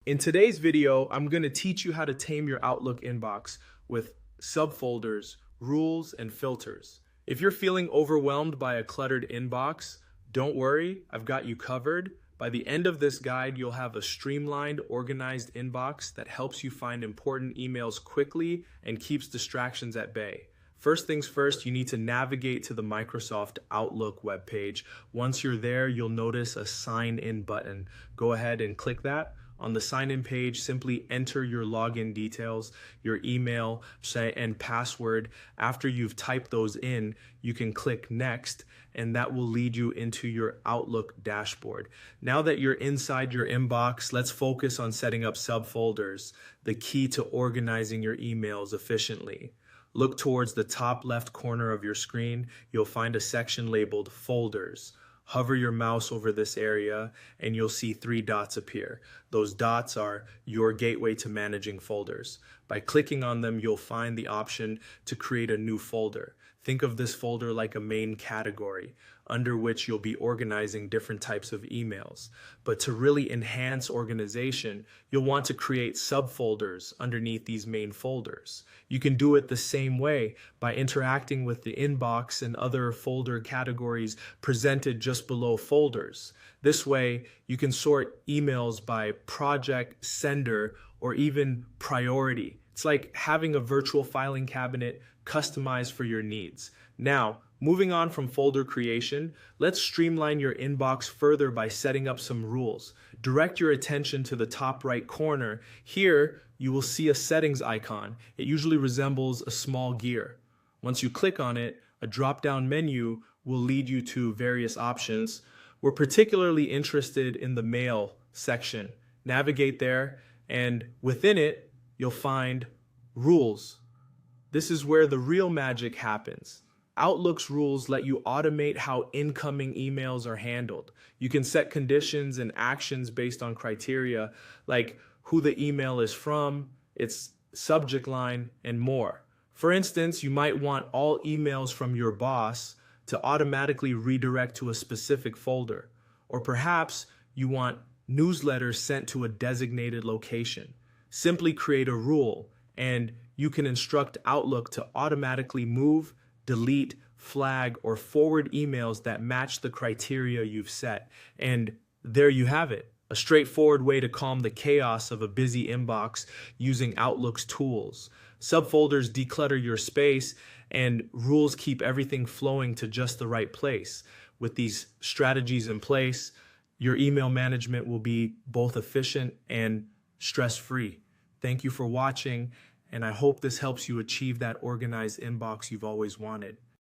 In today's video, I'm going to teach you how to tame your Outlook inbox with subfolders, rules, and filters. If you're feeling overwhelmed by a cluttered inbox, don't worry, I've got you covered. By the end of this guide, you'll have a streamlined, organized inbox that helps you find important emails quickly and keeps distractions at bay. First things first, you need to navigate to the Microsoft Outlook webpage. Once you're there, you'll notice a sign in button. Go ahead and click that. On the sign in page, simply enter your login details, your email, and password. After you've typed those in, you can click next, and that will lead you into your Outlook dashboard. Now that you're inside your inbox, let's focus on setting up subfolders, the key to organizing your emails efficiently. Look towards the top left corner of your screen. You'll find a section labeled Folders. Hover your mouse over this area and you'll see 3 dots appear. Those dots are your gateway to managing folders. By clicking on them, you'll find the option to create a new folder. Think of this folder like a main category under which you'll be organizing different types of emails. But to really enhance organization, you'll want to create subfolders underneath these main folders. You can do it the same way by interacting with the inbox and other folder categories presented just below folders. This way, you can sort emails by project, sender, or even priority. It's like having a virtual filing cabinet customized for your needs. Now, moving on from folder creation, let's streamline your inbox further by setting up some rules. Direct your attention to the top right corner. Here, you will see a settings icon. It usually resembles a small gear. Once you click on it, a drop-down menu will lead you to various options. We're particularly interested in the mail section. Navigate there, and within it, you'll find rules. This is where the real magic happens. Outlook's rules let you automate how incoming emails are handled. You can set conditions and actions based on criteria like who the email is from, its subject line, and more. For instance, you might want all emails from your boss to automatically redirect to a specific folder. Or perhaps you want newsletters sent to a designated location. Simply create a rule, and you can instruct Outlook to automatically move, delete, flag, or forward emails that match the criteria you've set. And there you have it, a straightforward way to calm the chaos of a busy inbox using Outlook's tools. Subfolders declutter your space, and rules keep everything flowing to just the right place. With these strategies in place, your email management will be both efficient and stress-free. Thank you for watching, and I hope this helps you achieve that organized inbox you've always wanted.